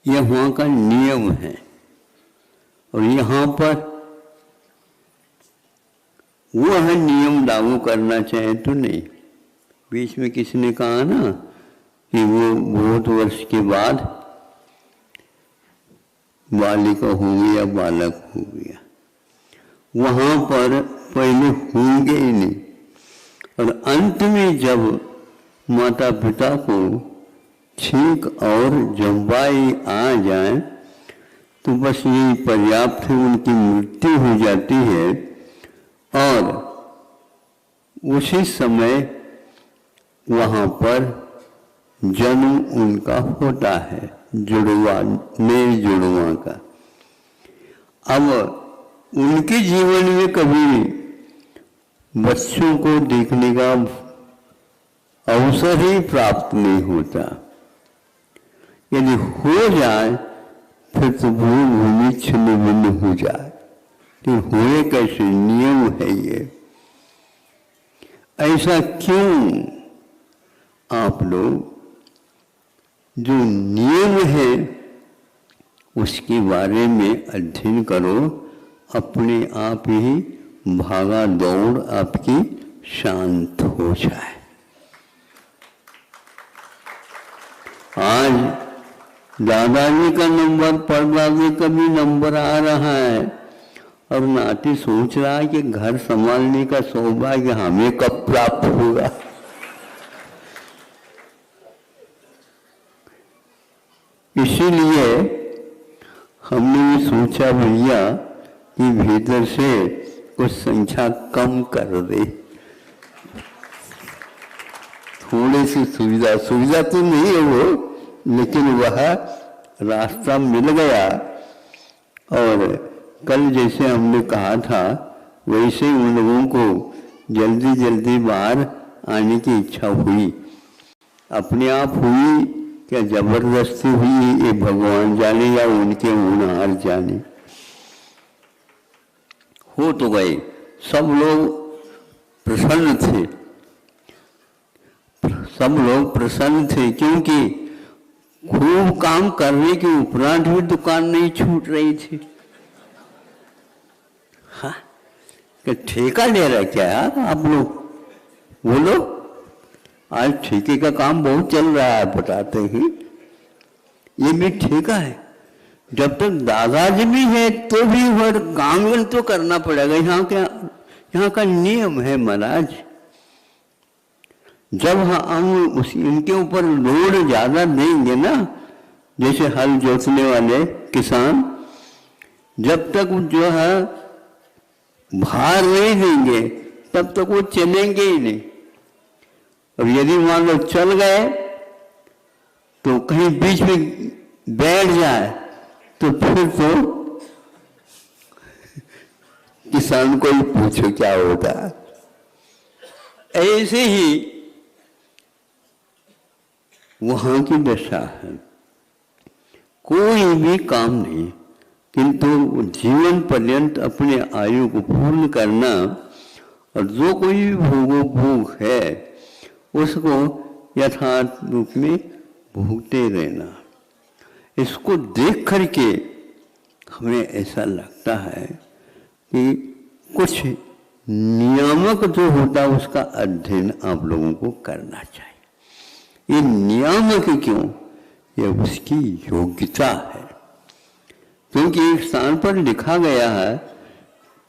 यह वहाँ का नियम है। और यहाँ पर वह नियम लागू करना चाहे तो नहीं। बीच में किसी ने कहा ना कि वो बहुत वर्ष के बाद बालिका हो गया, बालक हो गया, वहाँ पर पहले होंगे ही नहीं। और अंत में जब माता पिता को छींक और जम्बाई आ जाए तो बस यही पर्याप्त है, उनकी मृत्यु हो जाती है। और उसी समय वहाँ पर जन्म उनका होता है, जुड़वा, नए जुड़वा का। अब उनके जीवन में कभी बच्चों को देखने का अवसर ही प्राप्त नहीं होता। यदि हो जाए फिर तो भूमि छिन्न भिन्न हो जाए। तो हुए कैसे? नियम है ये। ऐसा क्यों? आप लोग जो नियम है उसके बारे में अध्ययन करो, अपने आप ही भागा दौड़ आपकी शांत हो जाए। आज दादाजी का नंबर, परदादी का भी नंबर आ रहा है और नाती सोच रहा है कि घर संभालने का सौभाग्य हमें कब प्राप्त होगा। इसीलिए हमने भी सोचा भैया कि भीतर से कुछ संख्या कम कर दे, थोड़ी सी सुविधा तो नहीं है वो, लेकिन वह रास्ता मिल गया। और कल जैसे हमने कहा था वैसे ही उन लोगों को जल्दी जल्दी बाहर आने की इच्छा हुई। अपने आप हुई क्या जबरदस्ती हुई, ये भगवान जाने या उनके होनहार जाने। हो तो गए, सब लोग प्रसन्न थे, सब लोग प्रसन्न थे, क्योंकि खूब काम करने के उपरांत भी दुकान नहीं छूट रही थी। हाँ, ठेका ले रहा क्या यार आप लोग? बोलो, आज ठेके का काम बहुत चल रहा है, बताते ही ये भी ठेका है। जब तक दादाजी भी है तो भी हर काम तो करना पड़ेगा। यहाँ का नियम है महाराज। जब हम इनके ऊपर लोड ज्यादा देंगे ना, जैसे हल जोतने वाले किसान, जब तक जो है भार नहीं देंगे तब तक वो चलेंगे ही नहीं। और यदि मान लो चल गए तो कहीं बीच में बैठ जाए तो फिर तो किसान को ही पूछो क्या होता है। ऐसे ही वहां की दशा है। कोई भी काम नहीं, किंतु जीवन पर्यंत अपने आयु को पूर्ण करना और जो कोई भी भोग है उसको यथार्थ रूप में भोगते रहना। इसको देख करके हमें ऐसा लगता है कि कुछ नियामक जो होता है उसका अध्ययन आप लोगों को करना चाहिए। ये नियामक क्यों? ये उसकी योग्यता है। क्योंकि एक स्थान पर लिखा गया है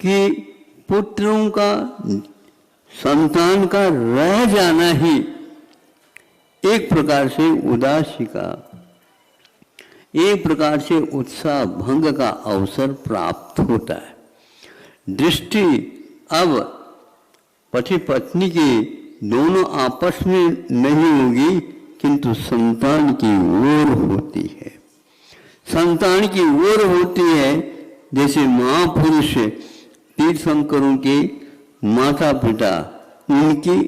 कि पुत्रों का, संतान का रह जाना ही एक प्रकार से उदासी का, एक प्रकार से उत्साह भंग का अवसर प्राप्त होता है। दृष्टि अब पति पत्नी की दोनों आपस में नहीं होगी, किंतु संतान की ओर होती है। संतान की ओर होती है, जैसे महापुरुष तीर्थंकरों के माता पिता उनकी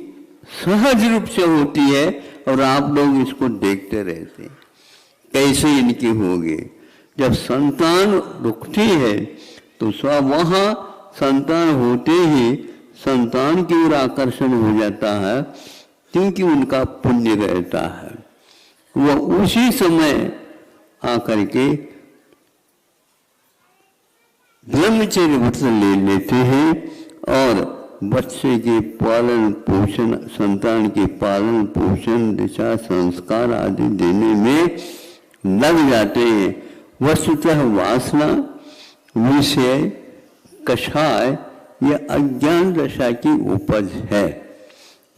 सहज रूप से होती है। और आप लोग इसको देखते रहते हैं कैसे इनकी होगी। जब संतान रुकती है तो वहाँ संतान होते ही संतान की ओर आकर्षण हो जाता है, क्योंकि उनका पुण्य रहता है। वह उसी समय आकर के ब्रह्मचर्य व्रत ले लेते हैं और बच्चे के पालन पोषण, संतान के पालन पोषण, दिशा संस्कार आदि देने में लग जाते हैं। वस्तुतः वासना, विषय, कषाय यह अज्ञान दशा की उपज है।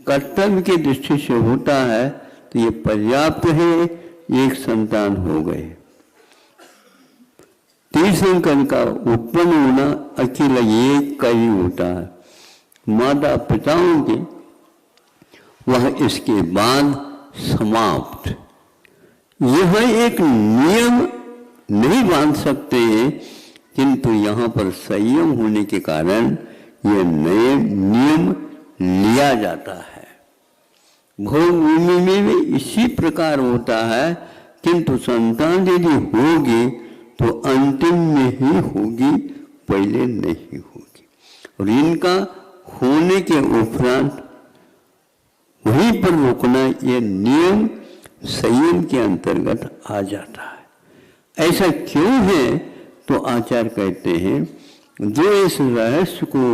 कर्तव्य की दृष्टि से होता है तो ये पर्याप्त है, एक संतान हो गए। तीर्थंकर का उत्पन्न होना अकेला एक का ही होता है, माता पिताओं के वह इसके बाद समाप्त। यह एक नियम नहीं बांध सकते हैं, किंतु यहाँ पर संयम होने के कारण यह नए नियम लिया जाता है। भोग भूमि में भी इसी प्रकार होता है, किंतु संतान यदि होगी तो अंतिम में ही होगी, पहले नहीं होगी। और इनका होने के उपरांत वहीं पर रुकना यह नियम संयम के अंतर्गत आ जाता है। ऐसा क्यों है? तो आचार्य कहते हैं, जो इस रहस्य को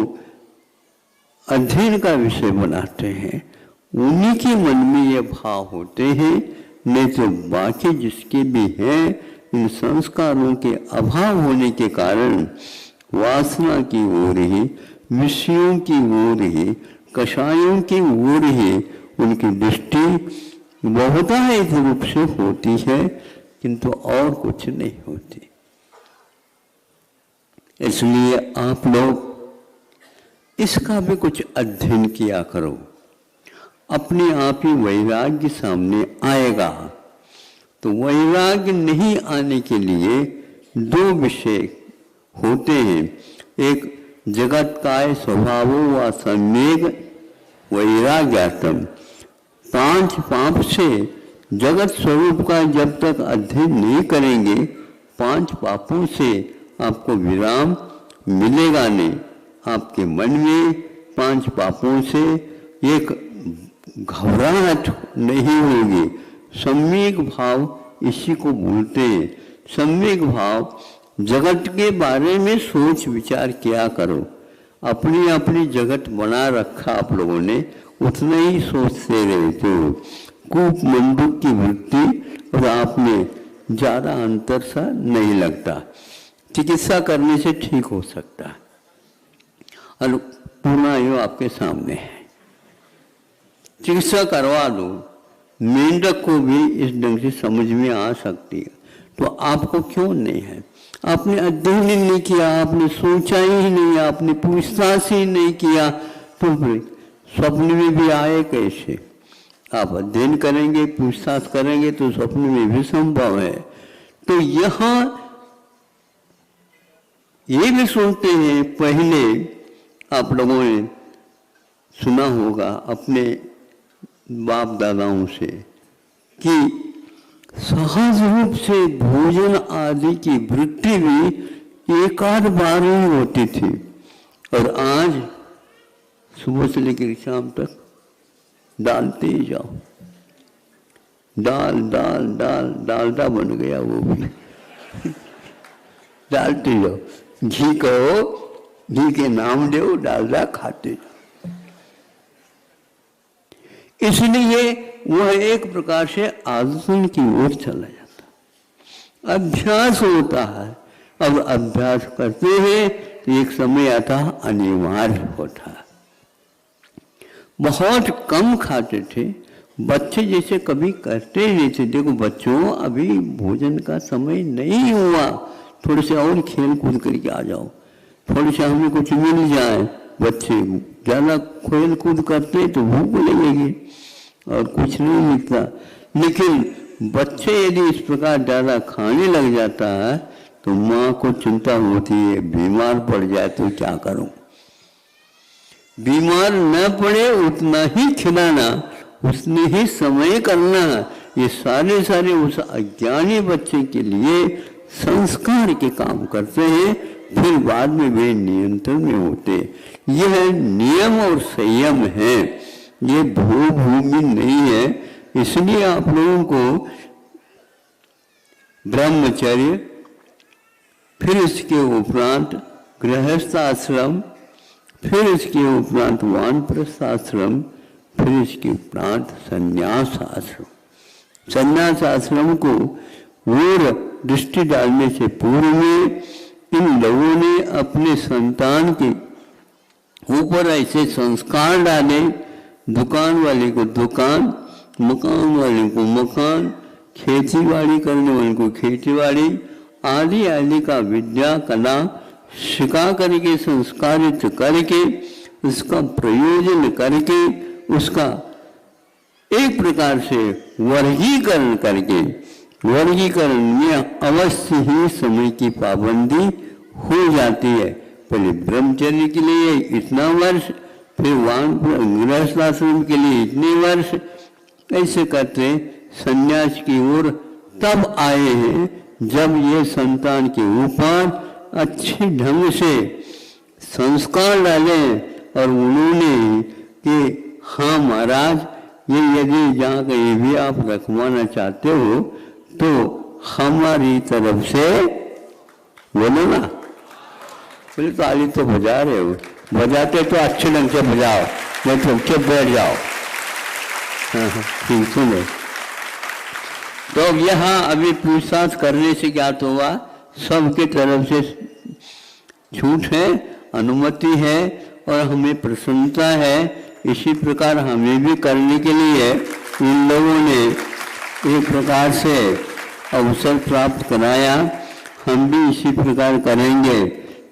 अध्ययन का विषय बनाते हैं उन्हीं के मन में ये भाव होते हैं, नहीं तो बाकी जिसके भी हैं इन संस्कारों के अभाव होने के कारण वासना की ओर ही, विषयों की ओर ही, कषायों की ओर ही उनकी दृष्टि बहुतायत रूप से होती है, किंतु और कुछ नहीं होती। इसलिए आप लोग इसका भी कुछ अध्ययन किया करो, अपने आप ही वैराग्य सामने आएगा। तो वैराग्य नहीं आने के लिए दो विषय होते हैं, एक जगत काय स्वभावो व सम्यक वैराग्यात्म। 5 पाप से जगत स्वरूप का जब तक अध्ययन नहीं करेंगे, 5 पापों से आपको विराम मिलेगा नहीं। आपके मन में 5 पापों से एक घबराहट नहीं होगी। सम्यक भाव इसी को बोलते हैं। सम्यक भाव, जगत के बारे में सोच विचार किया करो। अपनी अपनी जगत बना रखा आप लोगों ने, उतना ही सोचते रहते हो। कूप मंडूक की वृत्ति और आप में ज़्यादा अंतर सा नहीं लगता। चिकित्सा करने से ठीक हो सकता है। और पूर्ण आयु आपके सामने है, चिकित्सा करवा दो, मेंढक को भी इस ढंग से समझ में आ सकती है, तो आपको क्यों नहीं है? आपने अध्ययन ही नहीं किया, आपने सोचा ही नहीं, आपने पूछताछ ही नहीं किया, तो फिर स्वप्न में भी आए कैसे? आप अध्ययन करेंगे, पूछताछ करेंगे तो स्वप्न में भी संभव है। तो यहाँ ये भी सुनते हैं, पहले आप लोगों ने सुना होगा अपने बाप दादाओं से कि सहज रूप से भोजन आदि की वृत्ति भी एक आध बार ही होती थी, और आज सुबह से लेकर शाम तक डालते ही जाओ। दाल दाल दाल डालडा बन गया वो भी डालते जाओ। घी कहो, घी के नाम दो, डालडा खाते जाओ। इसलिए वह एक प्रकार से आदतन की ओर चला जाता। अभ्यास होता है, अब अभ्यास करते हैं तो एक समय आता है अनिवार्य होता है। बहुत कम खाते थे बच्चे, जैसे कभी करते ही नहीं थे। देखो बच्चों, अभी भोजन का समय नहीं हुआ, थोड़े से और खेल कूद करके आ जाओ, थोड़े से हमें कुछ मिल जाए। बच्चे ज़्यादा खेल कूद करते तो भूख लगेगी और कुछ नहीं मिलता। लेकिन बच्चे यदि इस प्रकार ज़्यादा खाने लग जाता है तो माँ को चिंता होती है, बीमार पड़ जाए तो क्या करूं। बीमार न पड़े उतना ही खिलाना, उतने ही समय करना, ये सारे उस अज्ञानी बच्चे के लिए संस्कार के काम करते हैं। फिर बाद में वे नियंत्रण में होते। यह नियम और संयम है, ये भूमि नहीं है। इसलिए आप लोगों को ब्रह्मचर्य, फिर इसके उपरांत गृहस्थ आश्रम, फिर इसके उपरांत वानप्रस्थ आश्रम, फिर इसके उपरांत संन्यास आश्रम। संन्यास आश्रम को और दृष्टि डालने से पूर्व में इन लोगों ने अपने संतान के ऊपर ऐसे संस्कार डाले, दुकान वाले को दुकान, मकान वाले को मकान, खेती बाड़ी करने वाले को खेती बाड़ी आदि आदि का विद्या कला सिखा करके, संस्कारित करके, उसका प्रयोजन करके, उसका एक प्रकार से वर्गीकरण करके, वर्गीकरण में अवश्य ही समय की पाबंदी हो जाती है। पहले ब्रह्मचर्य के लिए इतना वर्ष, फिर गृहस्थ आश्रम के लिए इतने वर्ष, ऐसे करते संन्यास की ओर तब आए हैं जब ये संतान के ऊपर अच्छे ढंग से संस्कार डाले और उन्होंने कि हाँ महाराज, ये यदि जहाँ कहीं भी आप रखवाना चाहते हो तो हमारी तरफ से बोलो ना। बोले ताली तो बजा रहे हो, बजाते तो अच्छे ढंग से बजाओ, नहीं तो चुप बैठ जाओ। हाँ ठीक सुनो। तो यहाँ अभी पूछताछ करने से क्या तो हुआ, सबके तरफ से छूट है, अनुमति है और हमें प्रसन्नता है। इसी प्रकार हमें भी करने के लिए इन लोगों ने एक प्रकार से अवसर प्राप्त कराया। हम भी इसी प्रकार करेंगे,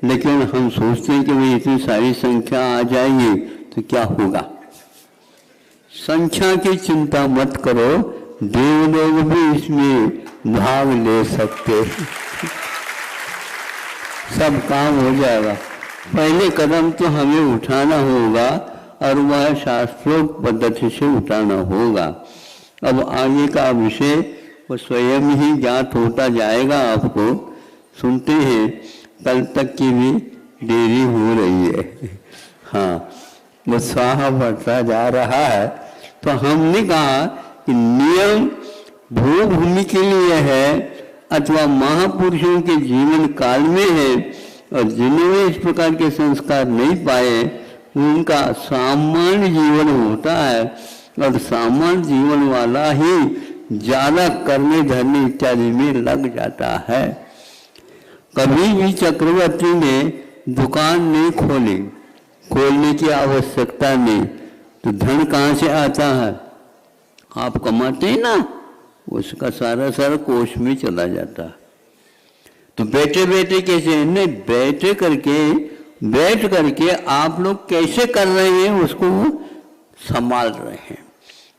लेकिन हम सोचते हैं कि भाई इतनी सारी संख्या आ जाएगी तो क्या होगा। संख्या की चिंता मत करो, देव लोग भी इसमें भाग ले सकते हैं, सब काम हो जाएगा। पहले कदम तो हमें उठाना होगा और वह शास्त्रोक्त पद्धति से उठाना होगा। अब आगे का विषय वो स्वयं ही ज्ञात होता जाएगा आपको। सुनते हैं कल तक की भी देरी हो रही है। हाँ, वो स्वाहा बढ़ता जा रहा है। तो हमने कहा कि नियम भूभूमि के लिए है अथवा महापुरुषों के जीवन काल में है, और जिन्होंने इस प्रकार के संस्कार नहीं पाए उनका सामान्य जीवन होता है, और सामान्य जीवन वाला ही ज्यादा करने धरने इत्यादि में लग जाता है। कभी भी चक्रवर्ती ने दुकान नहीं खोली, खोलने की आवश्यकता नहीं, तो धन कहाँ से आता है? आप कमाते हैं ना, उसका सारा सारा कोष में चला जाता है। तो बैठे बैठे कैसे नहीं, बैठ करके आप लोग कैसे कर रहे हैं उसको संभाल रहे हैं,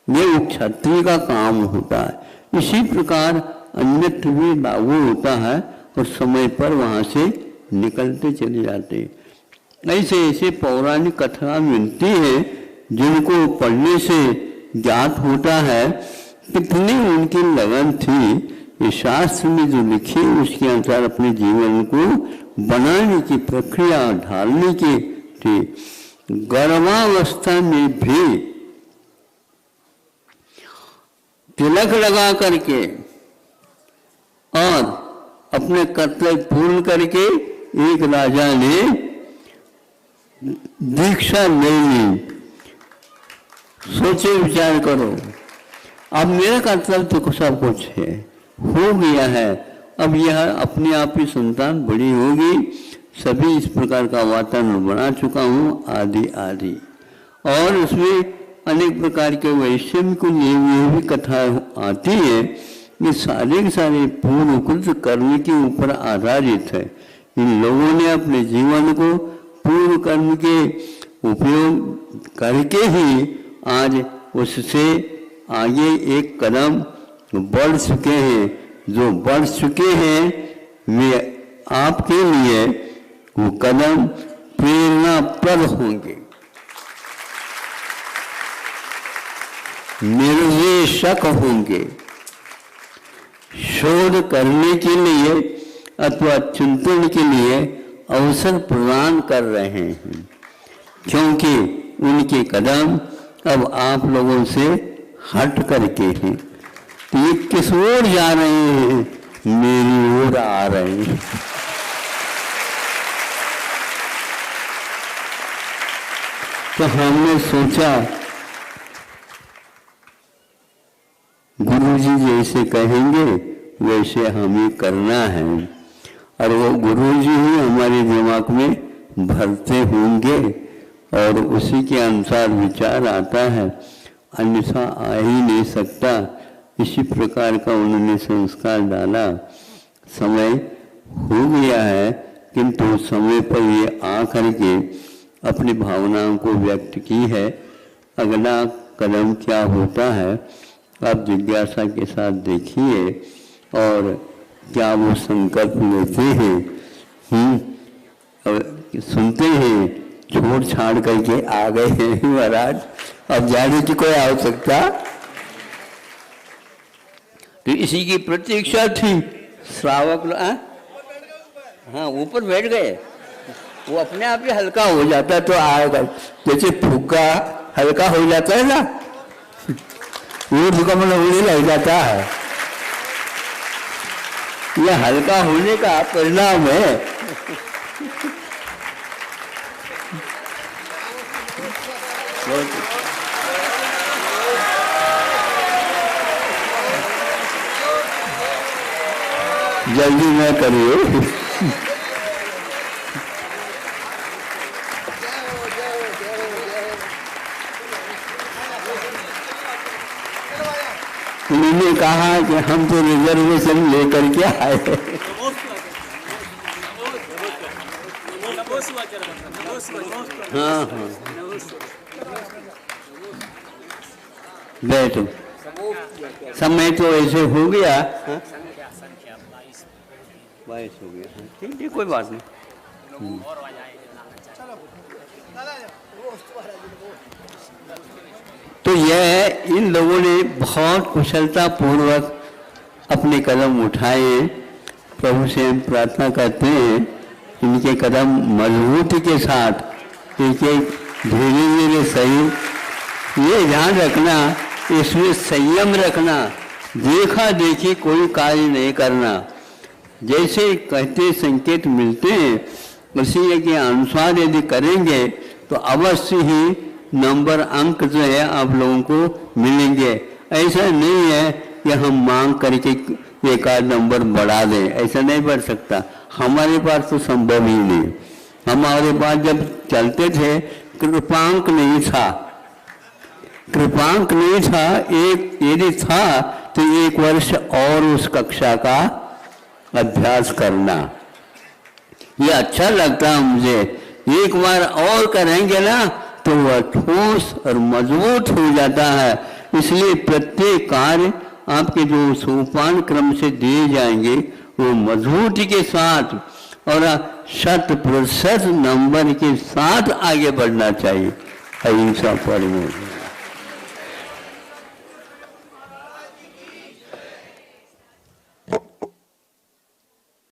ये क्षत्रिय का काम होता है। इसी प्रकार अन्यत्र भी लागू होता है और समय पर वहां से निकलते चले जाते। ऐसे ऐसे पौराणिक कथा मिलती है जिनको पढ़ने से ज्ञात होता है कितनी उनकी लगन थी। ये शास्त्र में जो लिखी उसके अनुसार अपने जीवन को बनाने की प्रक्रिया ढालने की थी। गर्भावस्था में भी तिलक लगा करके और अपने कर्तव्य पूर्ण करके एक राजा ने दीक्षा ले ली। सोचे विचार करो, अब मेरा कर्तव्य तो सब कुछ है, हो गया है, अब यह अपने आप ही संतान बड़ी होगी, सभी इस प्रकार का वातावरण बना चुका हूँ आदि आदि। और उसमें अनेक प्रकार के वैषम्य को लिए हुए भी कथा आती है। ये सारे के सारे पूर्ण कृत कर्म के ऊपर आधारित है। इन लोगों ने अपने जीवन को पूर्ण कर्म के उपयोग करके ही आज उससे आगे एक कदम बढ़ चुके हैं। जो बढ़ चुके हैं वे आपके लिए वो कदम प्रेरणाप्रद होंगे, निर्देशक होंगे। शोध करने के लिए अथवा चिंतन के लिए अवसर प्रदान कर रहे हैं, क्योंकि उनके कदम अब आप लोगों से हट करके हैं। तो ये किस ओर जा रहे हैं मेरी ओर आ रहे हैं। तो हमने सोचा गुरुजी जैसे कहेंगे वैसे हमें करना है, और वो गुरुजी ही हमारे दिमाग में भरते होंगे और उसी के अनुसार विचार आता है, अन्यथा आ ही नहीं सकता। इसी प्रकार का उन्होंने संस्कार डाला। समय हो गया है, किंतु समय पर ये आ करके अपनी भावनाओं को व्यक्त की है। अगला कदम क्या होता है आप जिज्ञासा के साथ देखिए, और क्या वो संकल्प लेते हैं। और सुनते हैं, छोड़ छाड़ करके आ गए हैं महाराज, अब जाने की कोई आवश्यकता। तो इसी की प्रतीक्षा थी। श्रावक हाँ ऊपर बैठ गए, वो अपने आप ही हल्का हो जाता तो आएगा। जैसे फुग्गा हल्का हो जाता है ना, वो फुग्गा मतलब उड़ने लग जाता है। यह हल्का होने का परिणाम है। जल्दी न करिए। उन्होंने कहा कि हम तो रिजर्वेशन लेकर के आए। हाँ हाँ बैठो, समय तो ऐसे हो गया। 22 हो गया, ठीक है कोई बात नहीं। तो यह इन लोगों ने बहुत कुशलता पूर्वक अपने कदम उठाए। प्रभु से हम प्रार्थना करते हैं इनके कदम मजबूती के साथ एक एक धीरे धीरे सही। ये ध्यान रखना, इसमें संयम रखना, देखा देखी कोई कार्य नहीं करना। जैसे कहते संकेत मिलते हैं उसी के अनुसार यदि करेंगे तो अवश्य ही नंबर अंक जो है आप लोगों को मिलेंगे। ऐसा नहीं है कि हम मांग करके एक आध नंबर बढ़ा दें, ऐसा नहीं बढ़ सकता। हमारे पास तो संभव ही नहीं। हमारे पास जब चलते थे कृपांक नहीं था, कृपांक नहीं था। एक यदि था तो 1 वर्ष और उस कक्षा का अभ्यास करना, ये अच्छा लगता है मुझे। एक बार और करेंगे ना तो वह ठोस और मजबूत हो जाता है। इसलिए प्रत्येक कार्य आपके जो सोपान क्रम से दिए जाएंगे वो मजबूती के साथ और 100% नंबर के साथ आगे बढ़ना चाहिए। अहिंसा परमो